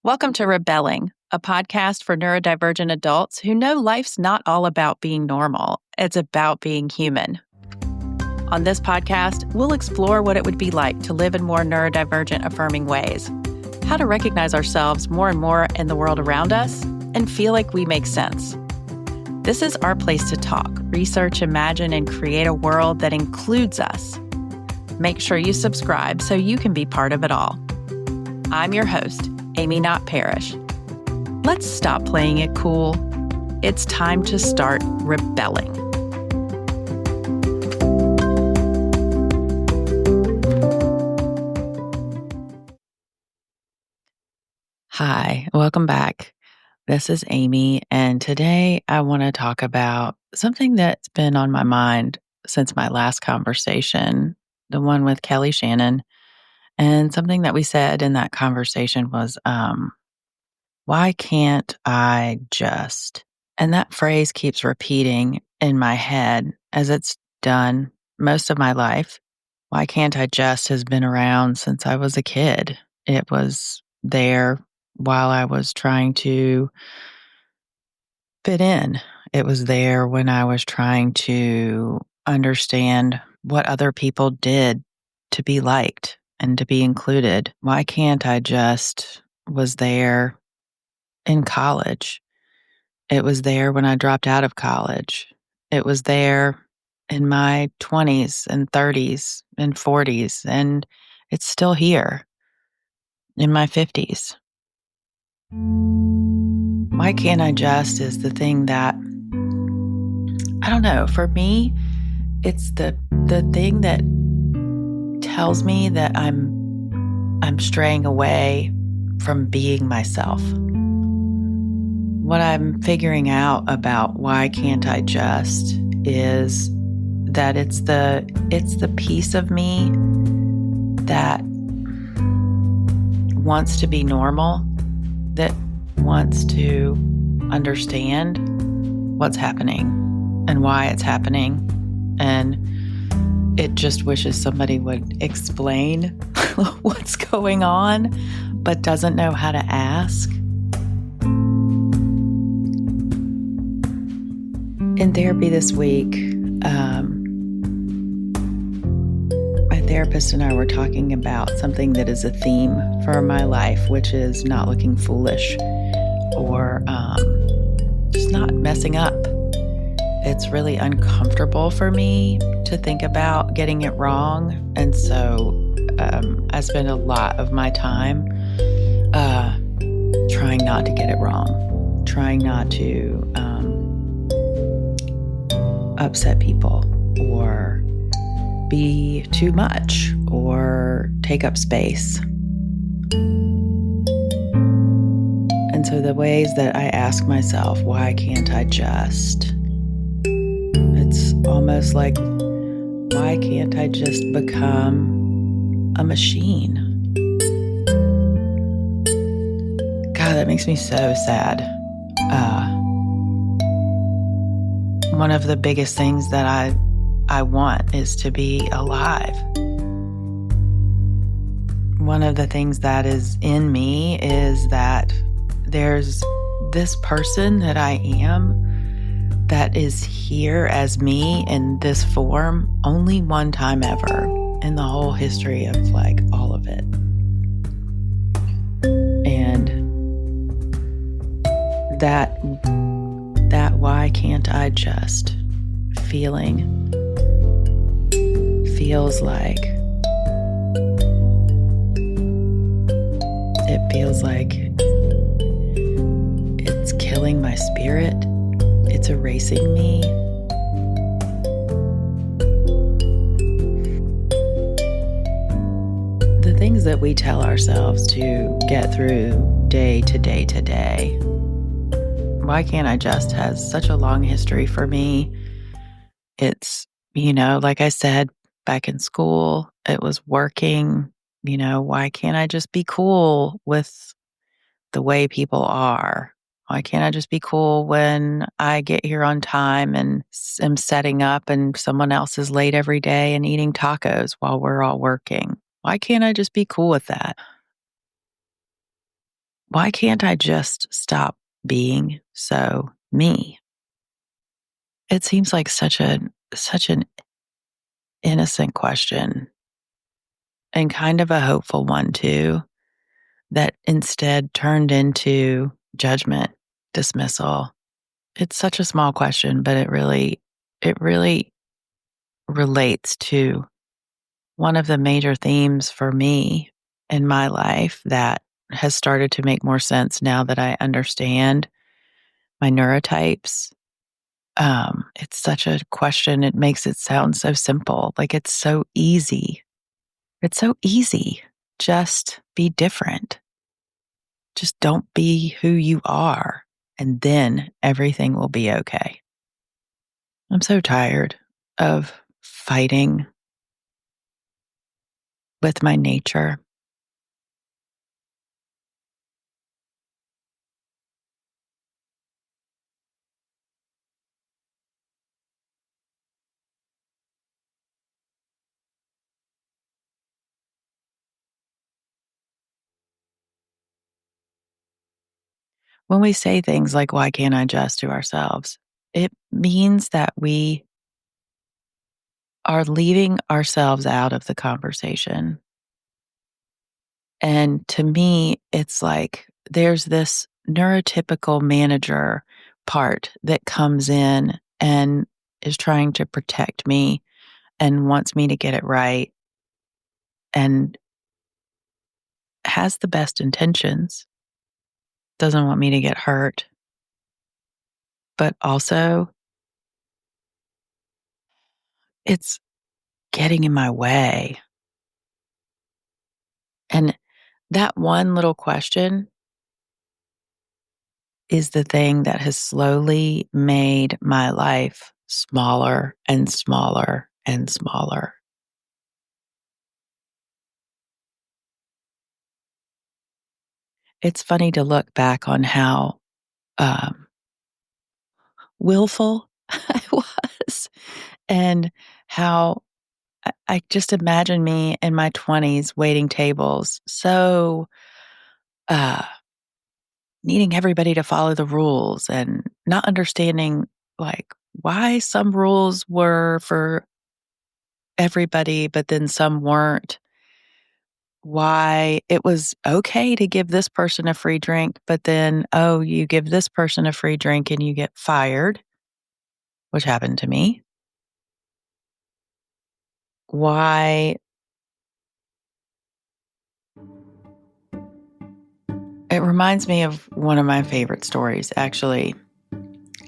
Welcome to Rebelling, a podcast for neurodivergent adults who know life's not all about being normal. It's about being human. On this podcast, we'll explore what it would be like to live in more neurodivergent affirming ways, how to recognize ourselves more and more in the world around us, and feel like we make sense. This is our place to talk, research, imagine, and create a world that includes us. Make sure you subscribe so you can be part of it all. I'm your host, Amy Not Parrish. Let's stop playing it cool. It's time to start rebelling. Hi, welcome back. This is Amy, and today I want to talk about something that's been on my mind since my last conversation, the one with Kelly Shannon. And something that we said in that conversation was, why can't I just? And that phrase keeps repeating in my head as it's done most of my life. Why can't I just has been around since I was a kid. It was there while I was trying to fit in. It was there when I was trying to understand what other people did to be liked and to be included. Why can't I just was there in college. It was there when I dropped out of college. It was there in my 20s and 30s and 40s, and it's still here in my 50s. Why can't I just is the thing that, I don't know, for me, it's the thing that tells me that I'm straying away from being myself. What I'm figuring out about why can't I just is that it's the piece of me that wants to be normal, that wants to understand what's happening and why it's happening, and it just wishes somebody would explain what's going on, but doesn't know how to ask. In therapy this week, my therapist and I were talking about something that is a theme for my life, which is not looking foolish or just not messing up. It's really uncomfortable for me to think about getting it wrong. And so I spend a lot of my time trying not to get it wrong, trying not to upset people or be too much or take up space. And so the ways that I ask myself, why can't I just? It's almost like, why can't I just become a machine? God, that makes me so sad. One of the biggest things that I want is to be alive. One of the things that is in me is that there's this person that I am that is here as me in this form only one time ever in the whole history of like all of it. And that why can't I just feeling feels like it's killing my spirit. It's erasing me. The things that we tell ourselves to get through day to day to day. Why can't I just has such a long history for me. It's, like I said, back in school, it was working. Why can't I just be cool with the way people are? Why can't I just be cool when I get here on time and am setting up and someone else is late every day and eating tacos while we're all working? Why can't I just be cool with that? why can't I just stop being so me? It seems like such an innocent question and kind of a hopeful one too, that instead turned into judgment, dismissal. It's such a small question, but it really relates to one of the major themes for me in my life that has started to make more sense now that I understand my neurotypes. It's such a question. It makes it sound so simple. Like it's so easy. It's so easy. Just be different. Just don't be who you are, and then everything will be okay. I'm so tired of fighting with my nature. When we say things like, why can't I just to ourselves? It means that we are leaving ourselves out of the conversation. And to me, it's like there's this neurotypical manager part that comes in and is trying to protect me and wants me to get it right and has the best intentions, doesn't want me to get hurt, but also it's getting in my way. And that one little question is the thing that has slowly made my life smaller and smaller and smaller. It's funny to look back on how um, willful I was and how I just imagine me in my 20s waiting tables, so uh, needing everybody to follow the rules and not understanding like why some rules were for everybody, but then some weren't. Why it was okay to give this person a free drink, but then, oh, you give this person a free drink and you get fired, which happened to me. Why it reminds me of one of my favorite stories, actually.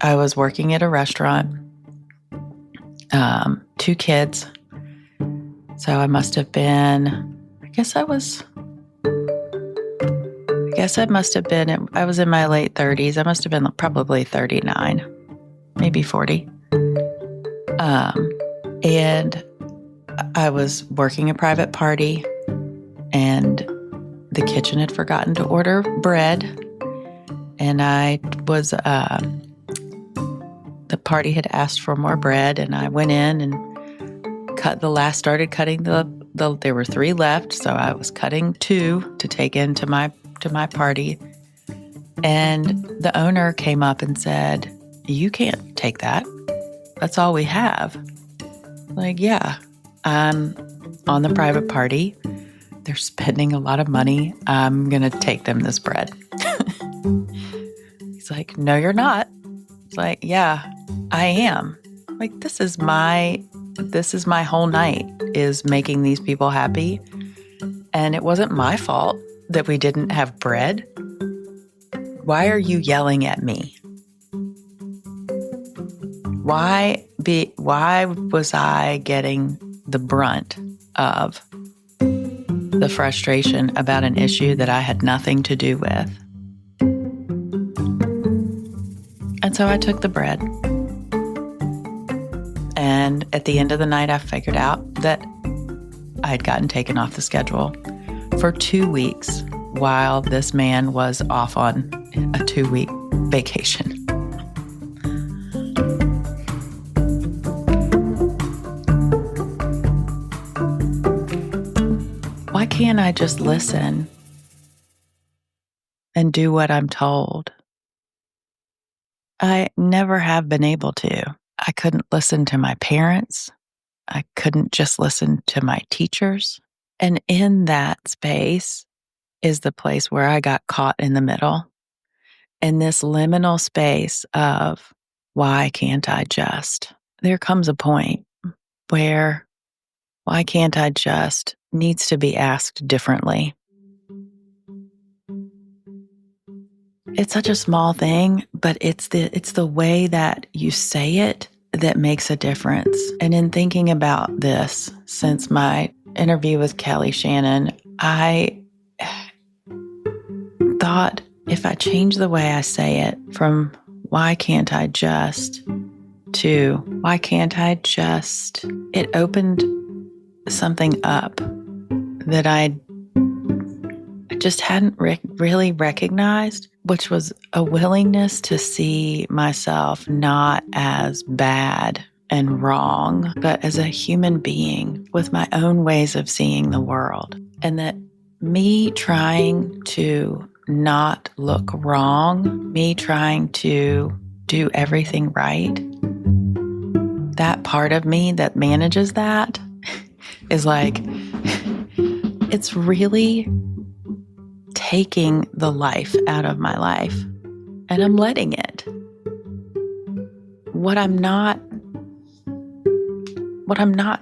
I was working at a restaurant, two kids. So I must have been, I was in my late 30s. I must have been probably 39, maybe 40. And I was working a private party, and the kitchen had forgotten to order bread. And the party had asked for more bread, and I went in and started cutting there were 3 left. So I was cutting 2 to take into my party. And the owner came up and said, "You can't take that. That's all we have." Like, yeah, I'm on the private party. They're spending a lot of money. I'm going to take them this bread. He's like, "No, you're not." It's like, "Yeah, I am." Like, this is my whole night, is making these people happy. And it wasn't my fault that we didn't have bread. Why are you yelling at me? Why was I getting the brunt of the frustration about an issue that I had nothing to do with? And so I took the bread. And at the end of the night, I figured out that I had gotten taken off the schedule for 2 weeks while this man was off on a 2-week vacation. Why can't I just listen and do what I'm told. I never have been able to. I couldn't listen to my parents. I couldn't just listen to my teachers. And in that space is the place where I got caught in the middle, in this liminal space of why can't I just? There comes a point where why can't I just needs to be asked differently. It's such a small thing, but it's the way that you say it that makes a difference. And in thinking about this, since my interview with Kelly Shannon, I thought if I change the way I say it from why can't I just to why can't I just, it opened something up that I just hadn't really recognized, which was a willingness to see myself not as bad and wrong, but as a human being with my own ways of seeing the world. And that me trying to not look wrong, me trying to do everything right, that part of me that manages that is like, it's really taking the life out of my life, and I'm letting it. What I'm not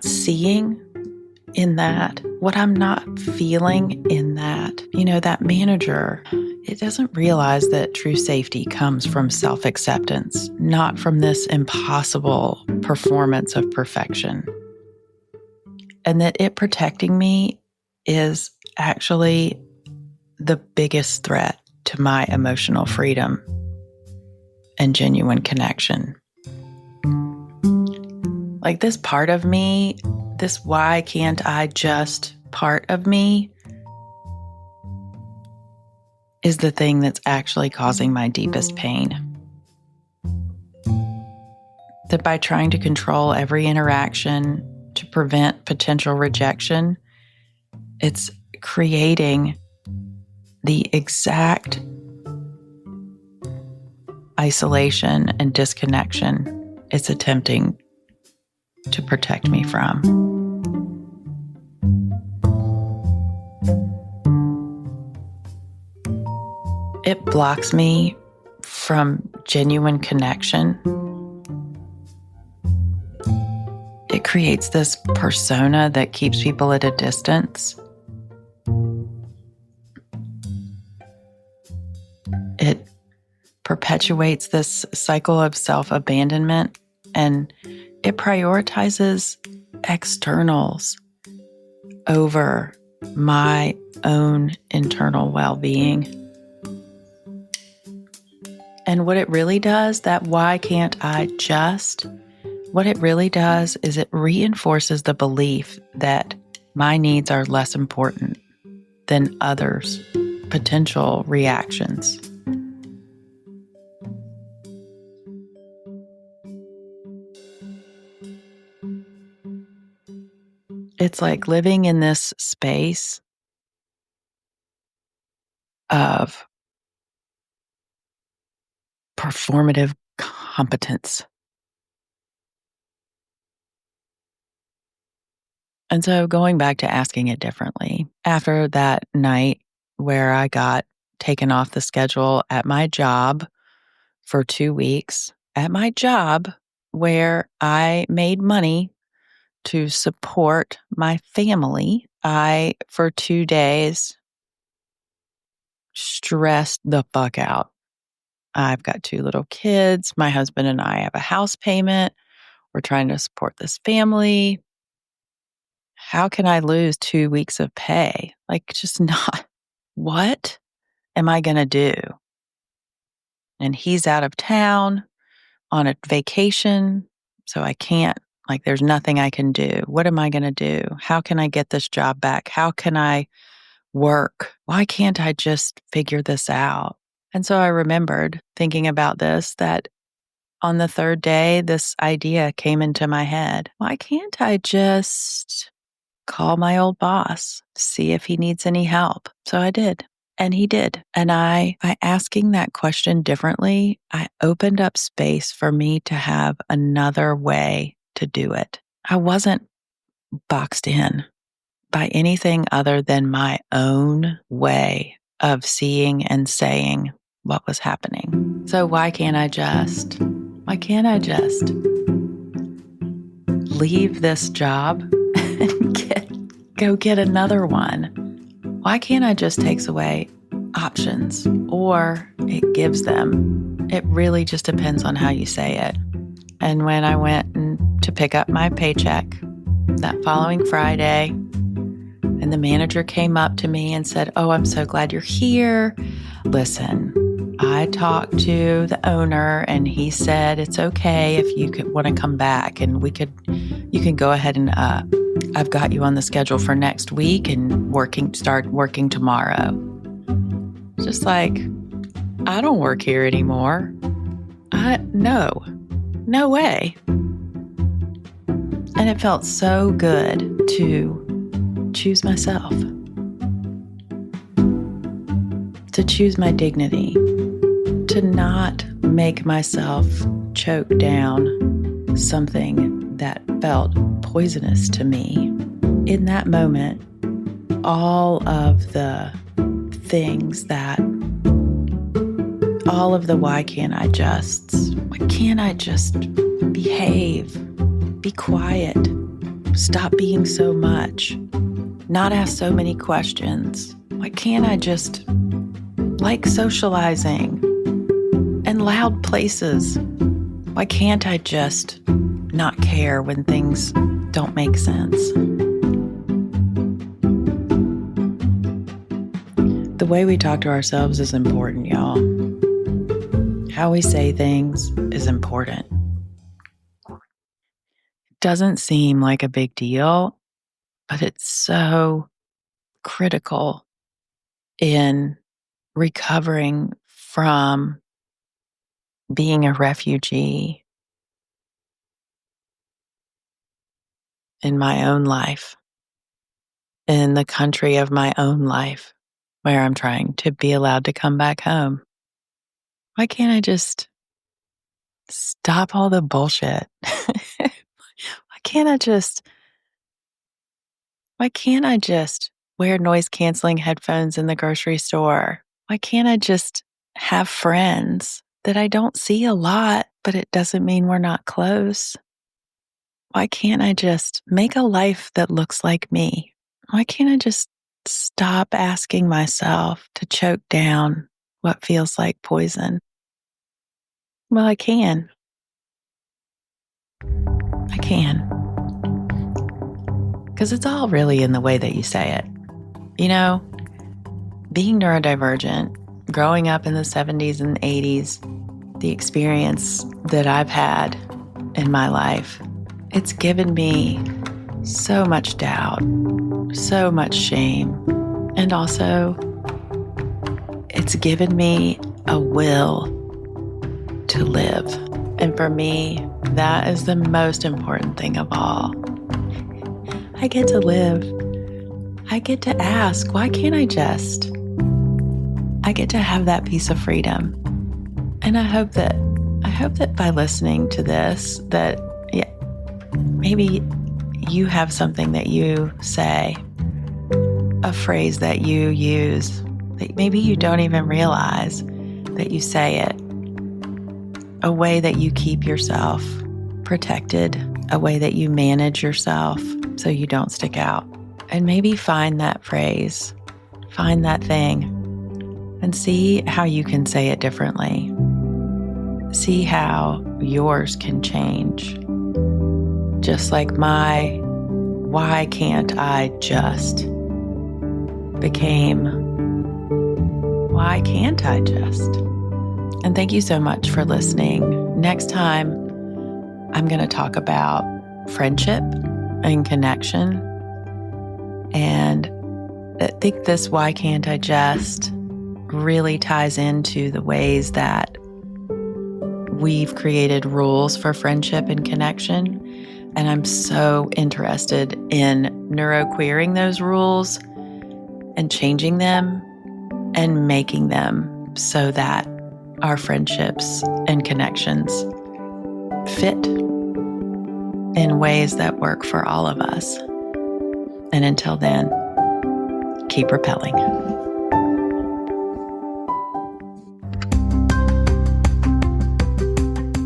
seeing in that, what I'm not feeling in that, that manager, it doesn't realize that true safety comes from self-acceptance, not from this impossible performance of perfection. And that it protecting me is actually the biggest threat to my emotional freedom and genuine connection. Like this part of me, this why can't I just part of me is the thing that's actually causing my deepest pain. That by trying to control every interaction to prevent potential rejection, it's creating the exact isolation and disconnection it's attempting to protect me from. It blocks me from genuine connection. It creates this persona that keeps people at a distance. It perpetuates this cycle of self-abandonment, and it prioritizes externals over my own internal well-being. And what it really does, that why can't I just, what it really does is it reinforces the belief that my needs are less important than others' potential reactions. It's like living in this space of performative competence. And so going back to asking it differently, after that night where I got taken off the schedule at my job for 2 weeks, at my job where I made money to support my family, I, for 2 days, stressed the fuck out. I've got 2 little kids. My husband and I have a house payment. We're trying to support this family. How can I lose 2 weeks of pay? Like, just not. What am I going to do? And he's out of town on a vacation, so I can't, like, there's nothing I can do. What am I going to do? How can I get this job back? How can I work? Why can't I just figure this out? And so I remembered thinking about this, that on the 3rd day, this idea came into my head. Why can't I just call my old boss, see if he needs any help? So I did. And he did. And by asking that question differently, I opened up space for me to have another way to do it. I wasn't boxed in by anything other than my own way of seeing and saying what was happening. So why can't I just leave this job and go get another one? Why can't I just takes away options, or it gives them? It really just depends on how you say it. And when I went to pick up my paycheck that following Friday, and the manager came up to me and said, "Oh, I'm so glad you're here. Listen, I talked to the owner and he said it's okay if you want to come back, and you can go ahead and I've got you on the schedule for next week and start working tomorrow." Just like, I don't work here anymore. No way. And it felt so good to choose myself, to choose my dignity, to not make myself choke down something that felt poisonous to me. In that moment, all of the why can't I just behave, be quiet, stop being so much, not ask so many questions? Why can't I just like socializing and loud places? Why can't I just not care when things don't make sense? The way we talk to ourselves is important, y'all. How we say things is important. It doesn't seem like a big deal, but it's so critical in recovering from being a refugee in my own life, in the country of my own life, where I'm trying to be allowed to come back home. Why can't I just stop all the bullshit? Why can't I just wear noise canceling headphones in the grocery store? Why can't I just have friends that I don't see a lot, but it doesn't mean we're not close? Why can't I just make a life that looks like me? Why can't I just stop asking myself to choke down what feels like poison? Well, I can. Because it's all really in the way that you say it. You know, being neurodivergent, growing up in the 70s and 80s, the experience that I've had in my life, it's given me so much doubt, so much shame, and also it's given me a will to live. And for me, that is the most important thing of all. I get to live. I get to ask, why can't I just? I get to have that piece of freedom. And I hope that by listening to this, that maybe you have something that you say, a phrase that you use, that maybe you don't even realize that you say it, a way that you keep yourself protected, a way that you manage yourself so you don't stick out. And maybe find that phrase, find that thing, and see how you can say it differently. See how yours can change. Just like my "why can't I just" became "why can't I just?" And thank you so much for listening. Next time, I'm going to talk about friendship and connection. And I think this "why can't I just" really ties into the ways that we've created rules for friendship and connection. And I'm so interested in neuroqueering those rules and changing them and making them so that our friendships and connections fit in ways that work for all of us. And until then, keep repelling.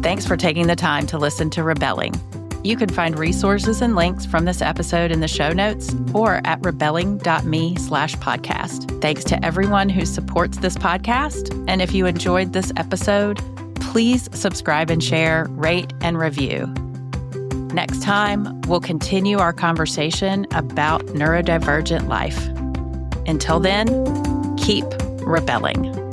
Thanks for taking the time to listen to Rebelling. You can find resources and links from this episode in the show notes or at rebelling.me/podcast. Thanks to everyone who supports this podcast. And if you enjoyed this episode, please subscribe and share, rate, and review. Next time, we'll continue our conversation about neurodivergent life. Until then, keep rebelling.